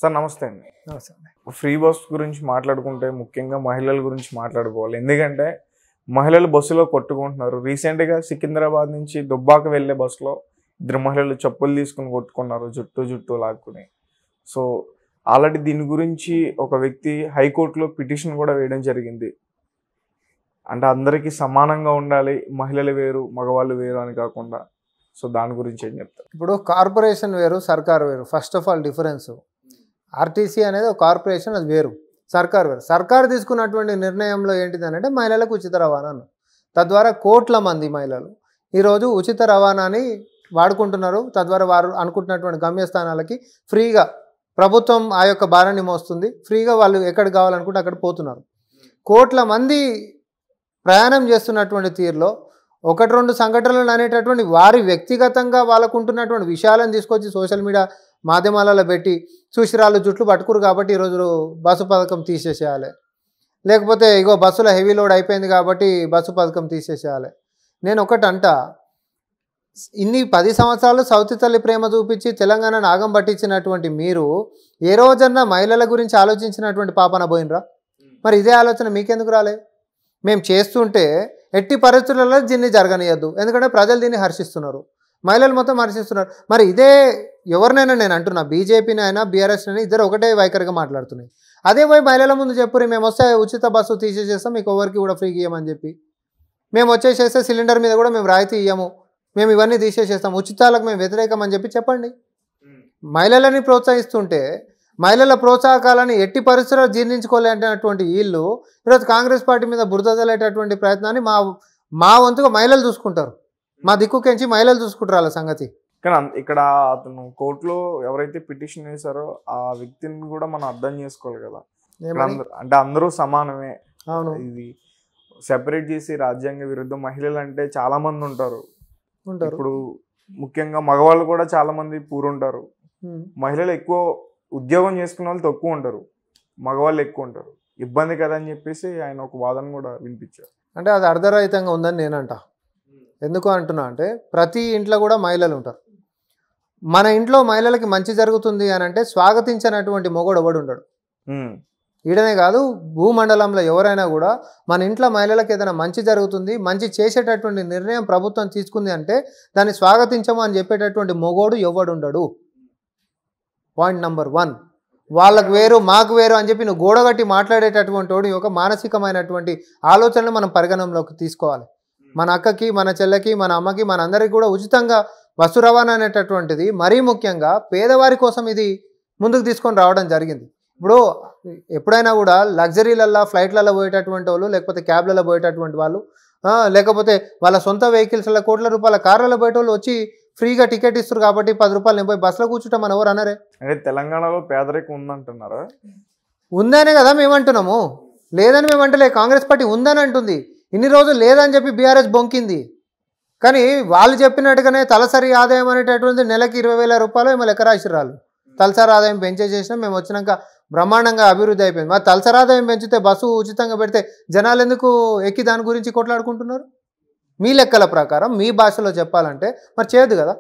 Sir నమస్తే అండి. Free bus గురించి మాట్లాడుకుంటే ముఖ్యంగా మహిళల గురించి మాట్లాడుకోవాలి. ఎందుకంటే మహిళలు బస్సులో కొట్టుకుంటున్నారు. రీసెంట్గా సికింద్రాబాద్ నుంచి దుబ్బాక వెళ్ళే బస్సులో ఇద్దరు మహిళలు చెప్పులు తీసుకుని కొట్టుకున్నారు, జుట్టు లాక్కుని. సో ఆల్రెడీ దీని గురించి ఒక వ్యక్తి హైకోర్టులో పిటిషన్ కూడా వేయడం జరిగింది. అంటే అందరికీ సమానంగా ఉండాలి, మహిళలు వేరు మగవాళ్ళు వేరు అని కాకుండా. సో దాని గురించి ఏం చెప్తారు? ఇప్పుడు కార్పొరేషన్ వేరు, సర్కారు వేరు. First of all difference, RTC అనేది ఒక కార్పొరేషన్, అది వేరు. సర్కారు వేరు. సర్కారు తీసుకున్నటువంటి నిర్ణయంలో ఏంటిది అంటే మహిళలకు ఉచిత రవాణాను, తద్వారా కోట్ల మంది మహిళలు ఈరోజు ఉచిత రవాణాని వాడుకుంటున్నారు. తద్వారా వారు అనుకుంటున్నటువంటి గమ్యస్థానాలకి ఫ్రీగా ప్రభుత్వం ఆ యొక్క భారాన్ని మోస్తుంది. ఫ్రీగా వాళ్ళు ఎక్కడికి కావాలనుకుంటే అక్కడ పోతున్నారు. కోట్ల మంది ప్రయాణం చేస్తున్నటువంటి తీరులో ఒకటి రెండు సంఘటనలు అనేటటువంటి వారి వ్యక్తిగతంగా వాళ్ళకు ఉంటున్నటువంటి విషయాలను తీసుకొచ్చి సోషల్ మీడియా మాధ్యమాలలో పెట్టి చూసిరాళ్ళు జుట్లు పట్టుకురు కాబట్టి ఈరోజు బస్సు పథకం తీసేసేయాలి, లేకపోతే ఇగో బస్సులో హెవీ లోడ్ అయిపోయింది కాబట్టి బస్సు పథకం తీసేసేయాలి. నేను ఒకటి అంట, ఇన్ని 10 సంవత్సరాలు సౌతి తల్లి ప్రేమ చూపించి తెలంగాణను ఆగం పట్టించినటువంటి మీరు ఏ రోజన్నా మహిళల గురించి ఆలోచించినటువంటి పాపన పోయినరా? మరి ఇదే ఆలోచన మీకెందుకు రాలే? మేము చేస్తుంటే ఎట్టి పరిస్థితులలో దీన్ని జరగనియద్దు, ఎందుకంటే ప్రజలు దీన్ని హర్షిస్తున్నారు, మహిళలు మొత్తం హర్షిస్తున్నారు. మరి ఇదే ఎవరినైనా నేను అంటున్నా, బీజేపీని అయినా బీఆర్ఎస్ అయినా ఇద్దరు ఒకటే వైఖరిగా మాట్లాడుతున్నాయి. అదే పోయి మహిళల ముందు చెప్పురి, మేము వస్తే ఉచిత బస్సు తీసేసేస్తాం, మీకు ఎవరికి కూడా ఫ్రీగా ఇవ్వమని చెప్పి, మేము వచ్చేసేస్తే సిలిండర్ మీద కూడా మేము రాయితీ ఇవ్వము, మేము ఇవన్నీ తీసేసేస్తాం, ఉచితాలకు మేము వ్యతిరేకం అని చెప్పండి. మహిళలని ప్రోత్సహిస్తుంటే మహిళల ప్రోత్సాహకాలని ఎట్టి పరిస్థితుల్లో జీర్ణించుకోలేనటువంటి వీళ్ళు ఈరోజు కాంగ్రెస్ పార్టీ మీద బురద జల్లేటటువంటి ప్రయత్నాన్ని మా వంతుగా మహిళలు చూసుకుంటారు, మా దిక్కుకెంచి మహిళలు చూసుకుంటారు వాళ్ళ సంగతి. కానీ ఇక్కడ అతను కోర్టులో ఎవరైతే పిటిషన్ వేశారో ఆ వ్యక్తిని కూడా మనం అర్థం చేసుకోవాలి కదా. అంటే అందరూ సమానమే, అవును, ఇది సెపరేట్ చేసి రాజ్యాంగ విరుద్ధం. మహిళలు అంటే చాలా మంది ఉంటారు. ఇప్పుడు ముఖ్యంగా మగవాళ్ళు కూడా చాలా మంది పూరుంటారు. మహిళలు ఎక్కువ ఉద్యోగం చేసుకునే వాళ్ళు తక్కువ ఉంటారు, మగవాళ్ళు ఎక్కువ ఉంటారు. ఇబ్బంది కదా అని చెప్పేసి ఆయన ఒక వాదన కూడా వినిపించారు. అంటే అది అర్ధరహితంగా ఉందని నేనంట. ఎందుకు అంటున్నా అంటే ప్రతి ఇంట్లో కూడా మహిళలు ఉంటారు. మన ఇంట్లో మహిళలకి మంచి జరుగుతుంది అని అంటే స్వాగతించినటువంటి మొగోడు ఎవడు ఉండడు. ఈడనే కాదు, భూమండలంలో ఎవరైనా కూడా మన ఇంట్లో మహిళలకు ఏదైనా మంచి జరుగుతుంది, మంచి చేసేటటువంటి నిర్ణయం ప్రభుత్వం తీసుకుంది అంటే దాన్ని స్వాగతించము అని చెప్పేటటువంటి మొగోడు ఎవడు ఉండడు. పాయింట్ నెంబర్ 1, వాళ్ళకు వేరు మాకు వేరు అని చెప్పి నువ్వు గోడగట్టి మాట్లాడేటటువంటి వాడు యొక్క మానసికమైనటువంటి ఆలోచనలు మనం పరిగణనలోకి తీసుకోవాలి. మన అక్కకి, మన చెల్లెకి, మన అమ్మకి, మన అందరికీ కూడా ఉచితంగా బస్సు రవాణా అనేటటువంటిది మరీ ముఖ్యంగా పేదవారి కోసం ఇది ముందుకు తీసుకొని రావడం జరిగింది. ఇప్పుడు ఎప్పుడైనా కూడా లగ్జరీలల్లో ఫ్లైట్లలో పోయేటటువంటి వాళ్ళు, లేకపోతే క్యాబ్లలో పోయేటటువంటి వాళ్ళు, లేకపోతే వాళ్ళ సొంత వెహికల్స్లో కోట్ల రూపాయల కార్లలో పోయేటోళ్ళు వచ్చి ఫ్రీగా టికెట్ ఇస్తారు కాబట్టి 10 రూపాయలు నేను పోయి బస్సులో కూర్చుంటాం మనం ఎవరు అనరే? అంటే తెలంగాణలో పేదరికం ఉందంటున్నారా? ఉందనే కదా మేము అంటున్నాము, లేదని మేము అంటలే. కాంగ్రెస్ పార్టీ ఉందని అంటుంది. ఇన్ని రోజులు లేదని చెప్పి బీఆర్ఎస్ బొంకింది. కానీ వాళ్ళు చెప్పినట్టుగానే తలసరి ఆదాయం అనేటటువంటి నెలకి 20,000 రూపాయలు ఏమో లెక్క రాసిరాలు. తలసరి ఆదాయం పెంచేసేసినా మేము వచ్చినాక బ్రహ్మాండంగా అభివృద్ధి అయిపోయింది. మరి తలసరి ఆదాయం పెంచితే బస్సు ఉచితంగా పెడితే జనాలు ఎందుకు ఎక్కి దాని గురించి కొట్లాడుకుంటున్నారు? మీ లెక్కల ప్రకారం మీ భాషలో చెప్పాలంటే మరి చేయదు కదా,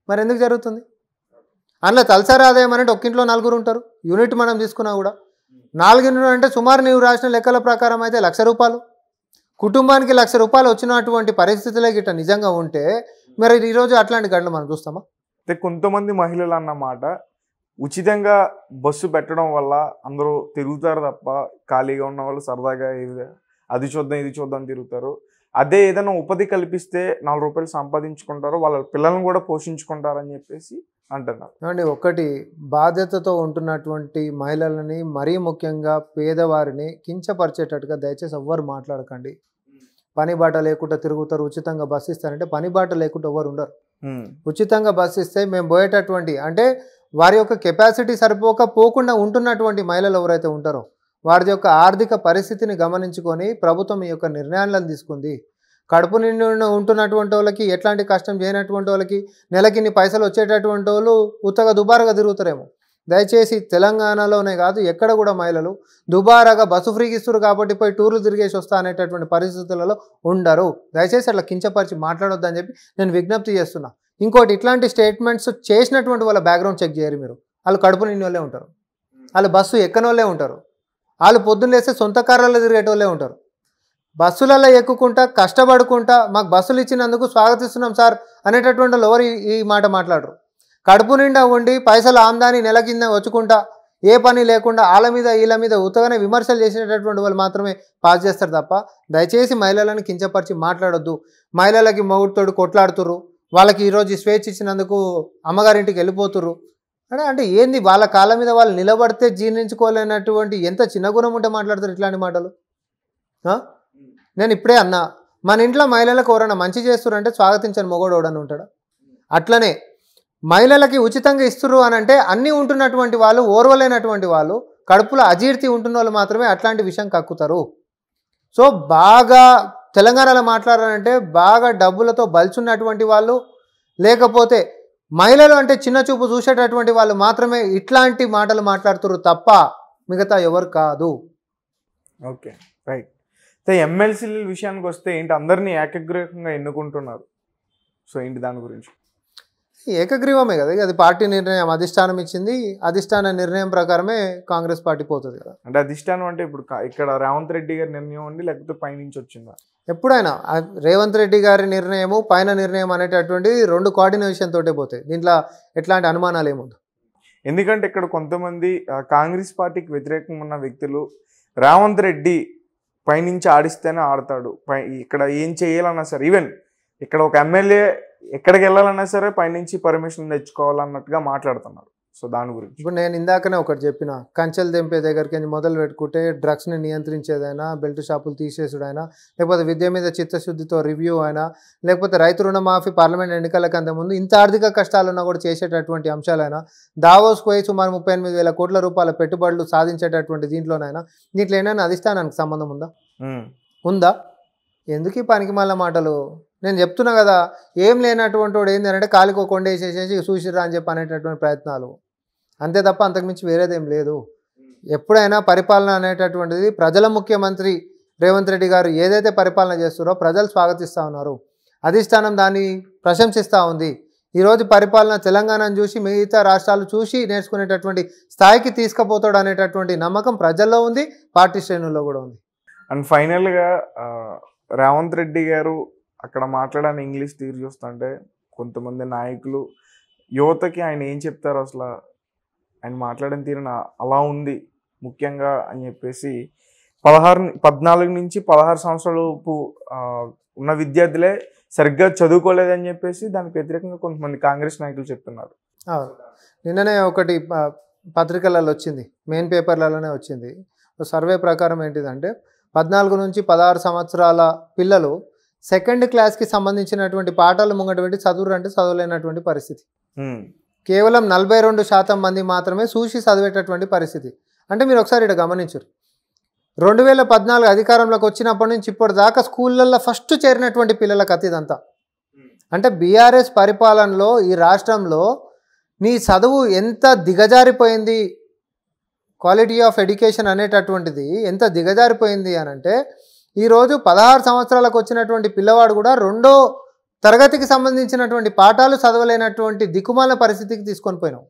మరి ఎందుకు జరుగుతుంది? అందులో తలసరి ఆదాయం అంటే ఒక్కింట్లో 4 ఉంటారు. యూనిట్ మనం తీసుకున్నా కూడా 4 యూనిట్ అంటే సుమారు నీవు రాసిన లెక్కల ప్రకారం అయితే 1,00,000 రూపాయలు, కుటుంబానికి 1,00,000 రూపాయలు వచ్చినటువంటి పరిస్థితులే గిట్ట నిజంగా ఉంటే మరి ఈరోజు అట్లాంటి గంటలు మనం చూస్తామా? కొంతమంది మహిళలు అన్నమాట ఉచితంగా బస్సు పెట్టడం వల్ల అందరూ తిరుగుతారు తప్ప ఖాళీగా ఉన్న వాళ్ళు సరదాగా అది చూద్దాం ఇది చూద్దాం తిరుగుతారు. అదే ఏదైనా ఉపాధి కల్పిస్తే 4 రూపాయలు సంపాదించుకుంటారు, వాళ్ళ పిల్లల్ని కూడా పోషించుకుంటారని చెప్పేసి అంటున్నారు. ఏమండి, ఒకటి బాధ్యతతో ఉంటున్నటువంటి మహిళలని మరీ ముఖ్యంగా పేదవారిని కించపరిచేటట్టుగా దయచేసి ఎవ్వరు మాట్లాడకండి. పని బాట లేకుండా తిరుగుతారు, ఉచితంగా బస్సు ఇస్తారంటే పని బాట లేకుండా ఎవరు ఉండరు. ఉచితంగా బస్సు ఇస్తే మేము పోయేటటువంటి అంటే వారి యొక్క కెపాసిటీ పోకుండా ఉంటున్నటువంటి మహిళలు ఎవరైతే ఉంటారో వారి యొక్క ఆర్థిక పరిస్థితిని గమనించుకొని ప్రభుత్వం ఈ యొక్క నిర్ణయాలను తీసుకుంది. కడుపు నిండి ఉంటున్నటువంటి వాళ్ళకి, ఎట్లాంటి కష్టం చేయనటువంటి వాళ్ళకి నెలకి ఇన్ని పైసలు వచ్చేటటువంటి వాళ్ళు ఉత్తగా దుబారాగా తిరుగుతారేమో. దయచేసి తెలంగాణలోనే కాదు ఎక్కడ కూడా మహిళలు దుబారాగా బస్సు ఫ్రీకి ఇస్తారు కాబట్టి పోయి టూర్లు తిరిగేసి వస్తా అనేటటువంటి పరిస్థితులలో ఉండరు. దయచేసి అట్లా కించపరిచి మాట్లాడొద్దని చెప్పి నేను విజ్ఞప్తి చేస్తున్నా. ఇంకోటి, ఇట్లాంటి స్టేట్మెంట్స్ చేసినటువంటి వాళ్ళ బ్యాక్గ్రౌండ్ చెక్ చేయరు మీరు, వాళ్ళు కడుపు నిండి వాళ్ళే ఉంటారు. వాళ్ళు బస్సు ఎక్కనోళ్ళే ఉంటారు, వాళ్ళు పొద్దున్న లేస్తే సొంత కార్లలో తిరిగేటోళ్ళే ఉంటారు. బస్సులలో ఎక్కుకుంటా కష్టపడుకుంటా మాకు బస్సులు ఇచ్చినందుకు స్వాగతిస్తున్నాం సార్ అనేటటువంటి వాళ్ళు ఎవరు ఈ మాట మాట్లాడరు. కడుపు నిండా ఉండి పైసలు ఆమ్దాని నెల కింద వచ్చుకుంటా ఏ పని లేకుండా వాళ్ళ మీద వీళ్ళ మీద ఉత్తగానే విమర్శలు చేసేటటువంటి వాళ్ళు మాత్రమే పాస్ చేస్తారు తప్ప దయచేసి మహిళలను కించపరిచి మాట్లాడొద్దు. మహిళలకి మొగుడుతోడు కొట్లాడుతుర్రు, వాళ్ళకి ఈరోజు స్వేచ్ఛ ఇచ్చినందుకు అమ్మగారింటికి వెళ్ళిపోతుర్రు అంటే ఏంది? వాళ్ళ కాళ్ళ మీద వాళ్ళు నిలబడితే జీర్ణించుకోలేనటువంటి ఎంత చిన్న గుణం ఉంటే మాట్లాడతారు ఇట్లాంటి మాటలు. నేను ఇప్పుడే అన్నా, మన ఇంట్లో మహిళలకు ఎవరైనా మంచి చేస్తురంటే స్వాగతించని మొగోడు ఎవడని ఉంటాడా? అట్లనే మహిళలకి ఉచితంగా ఇస్తుర్రు అని అంటే అన్నీ ఉంటున్నటువంటి వాళ్ళు, ఓర్వలేనటువంటి వాళ్ళు, కడుపులో అజీర్తి ఉంటున్న వాళ్ళు మాత్రమే అట్లాంటి విషయం కక్కుతారు. సో బాగా తెలంగాణలో మాట్లాడాలంటే బాగా డబ్బులతో బల్చున్నటువంటి వాళ్ళు, లేకపోతే మహిళలు అంటే చిన్న చూపు చూసేటటువంటి వాళ్ళు మాత్రమే ఇట్లాంటి మాటలు మాట్లాడుతున్నారు తప్ప మిగతా ఎవరు కాదు. Okay, right. ఎమ్మెల్సీల విషయానికి వస్తే ఏంటి, అందరినీ ఏకగ్రీవంగా ఎన్నుకుంటున్నారు. సో ఏంటి దాని గురించి? ఏకగ్రీవమే కదా, అది పార్టీ నిర్ణయం, అధిష్టానం ఇచ్చింది, అధిష్టాన నిర్ణయం ప్రకారమే కాంగ్రెస్ పార్టీ పోతుంది కదా. అంటే అధిష్టానం అంటే ఇప్పుడు ఇక్కడ రేవంత్ రెడ్డి గారి నిర్ణయం అండి, లేకపోతే పైనుంచి వచ్చిందా? ఎప్పుడైనా రేవంత్ రెడ్డి గారి నిర్ణయము పైన నిర్ణయం అనేటటువంటి రెండు కోఆర్డినేషన్ తోటే పోతాయి, దీంట్లో ఎట్లాంటి అనుమానాలు ఏముంది. ఎందుకంటే ఇక్కడ కొంతమంది కాంగ్రెస్ పార్టీకి వ్యతిరేకంగా ఉన్న వ్యక్తులు రేవంత్ రెడ్డి పైనుంచి ఆడిస్తేనే ఆడతాడు, ఇక్కడ ఏం చేయాలన్నా సరే, ఈవెన్ ఇక్కడ ఒక ఎమ్మెల్యే ఎక్కడికి వెళ్ళాలన్నా సరే పైనుంచి పర్మిషన్ తెచ్చుకోవాలన్నట్టుగా మాట్లాడుతున్నారు. సో దాని గురించి ఇప్పుడు నేను ఇందాకనే ఒకటి చెప్పిన, కంచెలు తెంపే దగ్గరికి మొదలు పెట్టుకుంటే డ్రగ్స్ని నియంత్రించేదైనా, బెల్ట్ షాపులు తీసేసుడైనా, లేకపోతే విద్య మీద చిత్తశుద్ధితో రివ్యూ అయినా, లేకపోతే రైతు రుణమాఫీ పార్లమెంట్ ఎన్నికలకు అంతకుముందు ఇంత ఆర్థిక కష్టాలున్నా కూడా చేసేటటువంటి అంశాలైనా, దావోస్కు పోయి సుమారు 38,000 కోట్ల రూపాయల పెట్టుబడులు సాధించేటటువంటి దీంట్లో ఏమైనా అధిష్టానానికి సంబంధం ఉందా? ఎందుకు ఈ పనికి మళ్ళీ మాటలు? నేను చెప్తున్నా కదా, ఏం లేనటువంటి వాడు ఏంటి అంటే కాలికో కొండ వేసేసేసి చూసిరా అని చెప్పి అనేటటువంటి ప్రయత్నాలు, అంతే తప్ప అంతకుమించి వేరేదేం లేదు. ఎప్పుడైనా పరిపాలన అనేటటువంటిది ప్రజల ముఖ్యమంత్రి రేవంత్ రెడ్డి గారు ఏదైతే పరిపాలన చేస్తారో ప్రజలు స్వాగతిస్తూ ఉన్నారు, అధిష్టానం దాన్ని ప్రశంసిస్తూ ఉంది. ఈరోజు పరిపాలన తెలంగాణను చూసి మిగతా రాష్ట్రాలు చూసి నేర్చుకునేటటువంటి స్థాయికి తీసుకుపోతాడు అనేటటువంటి నమ్మకం ప్రజల్లో ఉంది, పార్టీ శ్రేణుల్లో కూడా ఉంది. అండ్ ఫైనల్గా రేవంత్ రెడ్డి గారు అక్కడ మాట్లాడని ఇంగ్లీష్ తీరు చూస్తుంటే కొంతమంది నాయకులు యువతకి ఆయన ఏం చెప్తారు, అసలు ఆయన మాట్లాడిన తీరున అలా ఉంది ముఖ్యంగా అని చెప్పేసి 14 నుంచి 16 సంవత్సరాలలోపు ఉన్న విద్యార్థులే సరిగ్గా చదువుకోలేదని చెప్పేసి దానికి వ్యతిరేకంగా కొంతమంది కాంగ్రెస్ నాయకులు చెప్తున్నారు. నిన్ననే ఒకటి పత్రికలలో వచ్చింది, మెయిన్ పేపర్లలోనే వచ్చింది. సర్వే ప్రకారం ఏంటిదంటే 14 నుంచి 16 సంవత్సరాల పిల్లలు సెకండ్ క్లాస్కి సంబంధించినటువంటి పాఠాలు ముంగట పెట్టి చదువురు అంటే చదవలేనటువంటి పరిస్థితి. కేవలం 42% మంది మాత్రమే చూసి చదివేటటువంటి పరిస్థితి. అంటే మీరు ఒకసారి ఇక్కడ గమనించరు, 2014 అధికారంలోకి వచ్చినప్పటి నుంచి ఇప్పటిదాకా స్కూళ్ళల్లో ఫస్ట్ చేరినటువంటి పిల్లల కథ ఇదంతా. అంటే బీఆర్ఎస్ పరిపాలనలో ఈ రాష్ట్రంలో నీ చదువు ఎంత దిగజారిపోయింది, క్వాలిటీ ఆఫ్ ఎడ్యుకేషన్ అనేటటువంటిది ఎంత దిగజారిపోయింది అని అంటే, ఈరోజు 16 సంవత్సరాలకు వచ్చినటువంటి పిల్లవాడు కూడా 2వ తరగతికి సంబంధించినటువంటి పాఠాలు చదవలేనటువంటి దిక్కుమాల పరిస్థితికి తీసుకొని పోయినాం.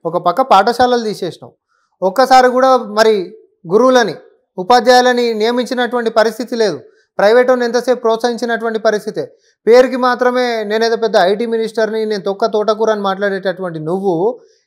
ఒక పక్క పాఠశాలలు తీసేసినాం, ఒక్కసారి కూడా మరి గురువులని ఉపాధ్యాయులని నియమించినటువంటి పరిస్థితి లేదు. ప్రైవేట్ వాళ్ళని ఎంతసేపు ప్రోత్సహించినటువంటి పరిస్థితే. పేరుకి మాత్రమే నేనేదో పెద్ద ఐటీ మినిస్టర్ని, నేను తోటకూర అని మాట్లాడేటటువంటి నువ్వు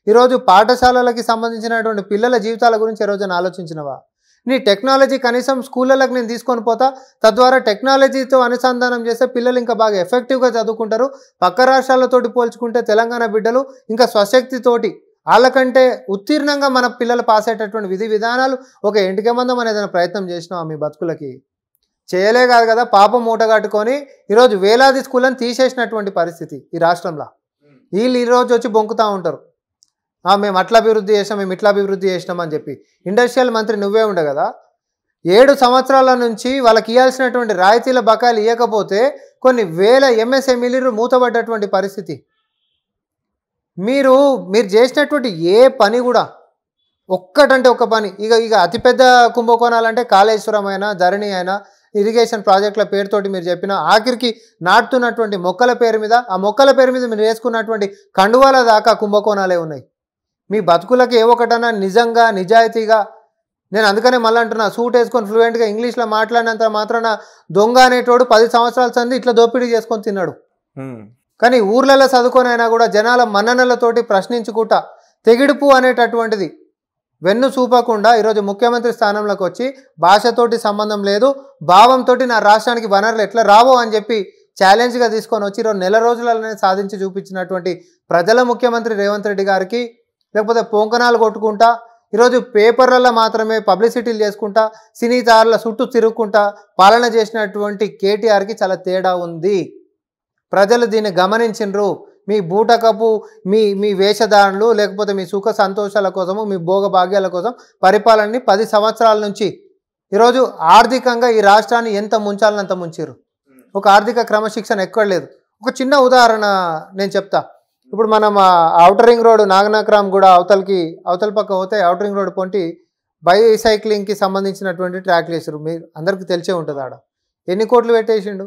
ఈరోజు పాఠశాలలకి సంబంధించినటువంటి పిల్లల జీవితాల గురించి ఈరోజు ఆలోచించినవా? నీ టెక్నాలజీ కనీసం స్కూళ్ళకి నేను తీసుకొని పోతా, తద్వారా టెక్నాలజీతో అనుసంధానం చేస్తే పిల్లలు ఇంకా బాగా ఎఫెక్టివ్గా చదువుకుంటారు. పక్క రాష్ట్రాలతోటి పోల్చుకుంటే తెలంగాణ బిడ్డలు ఇంకా స్వశక్తితోటి వాళ్ళకంటే ఉత్తీర్ణంగా మన పిల్లలు పాస్ అయ్యేటటువంటి విధి విధానాలు ఒక ఎంటికమందం అనేదైనా ప్రయత్నం చేసినావా మీ బతుకులకి? చేయలే కాదు కదా, పాపం మూట కట్టుకొని ఈరోజు వేలాది స్కూళ్ళని తీసేసినటువంటి పరిస్థితి ఈ రాష్ట్రంలో. వీళ్ళు ఈరోజు వచ్చి బొంకుతూ ఉంటారు, మేము అట్లా అభివృద్ధి చేసినాం, మేము ఇట్లా అభివృద్ధి చేసినామని చెప్పి. ఇండస్ట్రియల్ మంత్రి నువ్వే ఉండే కదా, 7 సంవత్సరాల నుంచి వాళ్ళకి ఇవ్వాల్సినటువంటి రాయితీల బకాయిలు ఇవ్వకపోతే కొన్ని వేల ఎంఎస్ఎంఈలు మూతబడ్డటువంటి పరిస్థితి. మీరు చేసినటువంటి ఏ పని కూడా ఒక్కటంటే ఒక్క పని, ఇక అతిపెద్ద కుంభకోణాలంటే కాళేశ్వరం అయినా, ధరణి అయినా, ఇరిగేషన్ ప్రాజెక్టుల పేరుతోటి మీరు చెప్పిన ఆఖరికి నాటుతున్నటువంటి మొక్కల పేరు మీద, ఆ మొక్కల పేరు మీద మీరు వేసుకున్నటువంటి కండువాల దాకా కుంభకోణాలే ఉన్నాయి. మీ బతుకులకి ఏ ఒకటన్నా నిజంగా నిజాయితీగా, నేను అందుకనే మళ్ళీ అంటున్నా, సూట్ వేసుకొని ఫ్లూయెంట్గా ఇంగ్లీష్లో మాట్లాడినంత మాత్రాన దొంగ అనేటోడు 10 సంవత్సరాల సంది ఇట్లా దోపిడీ చేసుకొని తిన్నాడు. కానీ ఊర్లలో చదువుకొనైనా కూడా జనాల మన్ననలతోటి ప్రశ్నించుకుంటా తెగిడుపు అనేటటువంటిది వెన్ను చూపకుండా ఈరోజు ముఖ్యమంత్రి స్థానంలోకి వచ్చి భాషతోటి సంబంధం లేదు, భావంతో నా రాష్ట్రానికి వనరులు ఎట్లా రావో అని చెప్పి ఛాలెంజ్గా తీసుకొని వచ్చి ఈరోజు నెల రోజులనే సాధించి చూపించినటువంటి ప్రజల ముఖ్యమంత్రి రేవంత్ రెడ్డి గారికి, లేకపోతే పొంకనాలు కొట్టుకుంటా ఈరోజు పేపర్లలో మాత్రమే పబ్లిసిటీలు చేసుకుంటా సినీ తారల చుట్టూ తిరుగుకుంటా పాలన చేసినటువంటి కేటీఆర్కి చాలా తేడా ఉంది. ప్రజలు దీన్ని గమనించిండ్రు. మీ బూటకపు మీ వేషధారణలు, లేకపోతే మీ సుఖ సంతోషాల కోసము, మీ భోగ భాగ్యాల కోసం పరిపాలనని 10 సంవత్సరాల నుంచి ఈరోజు ఆర్థికంగా ఈ రాష్ట్రాన్ని ఎంత ముంచాలనంత ముంచారు. ఒక ఆర్థిక క్రమశిక్షణ ఎక్కడ లేదు. ఒక చిన్న ఉదాహరణ నేను చెప్తా. ఇప్పుడు మనం ఔటర్ రింగ్ రోడ్ నాగనాక్రామ్ కూడా అవతల పక్క పోతే ఔటర్ రింగ్ రోడ్ పొంటి బైసైక్లింగ్కి సంబంధించినటువంటి ట్రాక్లు వేసారు. మీరు అందరికీ తెలిసే ఉంటుంది. ఆడ ఎన్ని కోట్లు పెట్టేసిండు.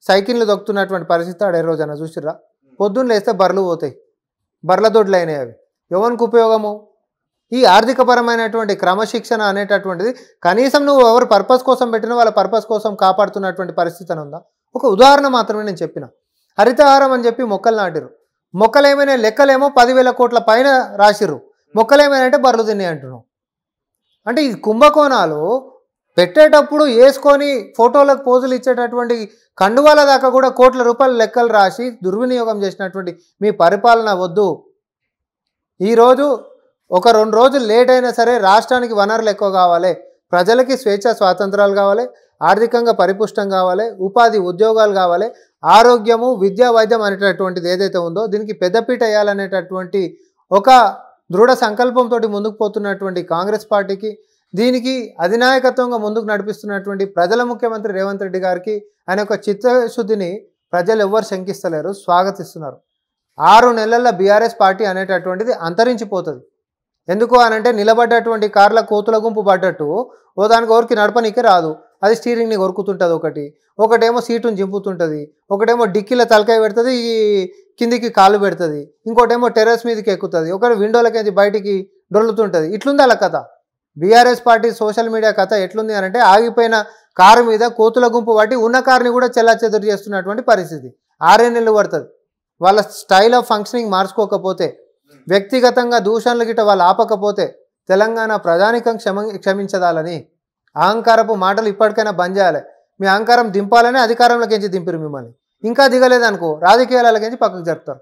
సైకిళ్ళు దొక్కుతున్నటువంటి పరిస్థితి ఆడ ఏ రోజైనా చూసిర్రా? పొద్దున్న లేస్తే బర్రెలు పోతాయి, బర్రెల దొడ్లు అయినాయి. అవి ఎవరికి ఉపయోగము? ఈ ఆర్థికపరమైనటువంటి క్రమశిక్షణ అనేటటువంటిది కనీసం నువ్వు ఎవరు పర్పస్ కోసం పెట్టినా వాళ్ళ పర్పస్ కోసం కాపాడుతున్నటువంటి పరిస్థితి అని ఉందా? ఒక ఉదాహరణ మాత్రమే నేను చెప్పిన. హరితహారం అని చెప్పి మొక్కలు నాటిరు. మొక్కలు ఏమైనా లెక్కలేమో 10,000 కోట్ల పైన రాసిర్రు. మొక్కలు ఏమైనా అంటే బర్రెలు తిన్నాయి అంటున్నాం. అంటే ఈ కుంభకోణాలు పెట్టేటప్పుడు వేసుకొని ఫోటోలకు పోజులు ఇచ్చేటటువంటి కండువాల దాకా కూడా కోట్ల రూపాయల లెక్కలు రాసి దుర్వినియోగం చేసినటువంటి మీ పరిపాలన వద్దు. ఈరోజు ఒక 2 రోజులు లేట్ అయినా సరే రాష్ట్రానికి వనరులు ఎక్కువ కావాలి, ప్రజలకి స్వేచ్ఛ స్వాతంత్రాలు కావాలి, ఆర్థికంగా పరిపుష్టం కావాలి, ఉపాధి ఉద్యోగాలు కావాలి, ఆరోగ్యము విద్యా వైద్యం అనేటటువంటిది ఏదైతే ఉందో దీనికి పెద్దపీట వేయాలనేటటువంటి ఒక దృఢ సంకల్పంతో ముందుకు పోతున్నటువంటి కాంగ్రెస్ పార్టీకి, దీనికి అధినాయకత్వంగా ముందుకు నడిపిస్తున్నటువంటి ప్రజల ముఖ్యమంత్రి రేవంత్ రెడ్డి గారికి ఆయన యొక్క చిత్తశుద్ధిని ప్రజలు ఎవ్వరు శంకిస్తలేరు, స్వాగతిస్తున్నారు. 6 నెలల బీఆర్ఎస్ పార్టీ అనేటటువంటిది అంతరించిపోతుంది. ఎందుకు అనంటే నిలబడ్డటువంటి కార్ల కోతుల గుంపు పడ్డట్టు ఓ దానికి ఎవరికి నడపనీకే రాదు. అది స్టీరింగ్ని కొరుకుతుంటుంది, ఒకటేమో సీటుని చింపుతుంటుంది, ఒకటేమో డిక్కీలో తలకాయ పెడుతుంది, కిందికి కాలు పెడుతుంది, ఇంకోటేమో టెర్రస్ మీదకి ఎక్కుతుంది, ఒకటి విండోలకి బయటికి డొల్లుతుంటుంది. ఇట్లుంది అలా కథ. బీఆర్ఎస్ పార్టీ సోషల్ మీడియా కథ ఎట్లుంది అనంటే ఆగిపోయిన కారు మీద కోతుల గుంపు పట్టి ఉన్న కారుని కూడా చెల్లాచెదురు చేస్తున్నటువంటి పరిస్థితి. 6 నెలలు పడుతుంది. వాళ్ళ స్టైల్ ఆఫ్ ఫంక్షనింగ్ మార్చుకోకపోతే, వ్యక్తిగతంగా దూషణలు గిట్ట వాళ్ళు ఆపకపోతే తెలంగాణ ప్రజానికం క్షమించదాలని అహంకారపు మాటలు ఇప్పటికైనా బంద్ చేయాలి. మీ అహంకారం దింపాలని అధికారంలోకి దింపిరు మిమ్మల్ని. ఇంకా దిగలేదనుకో రాజకీయాలకి పక్కకు జరుపుతారు.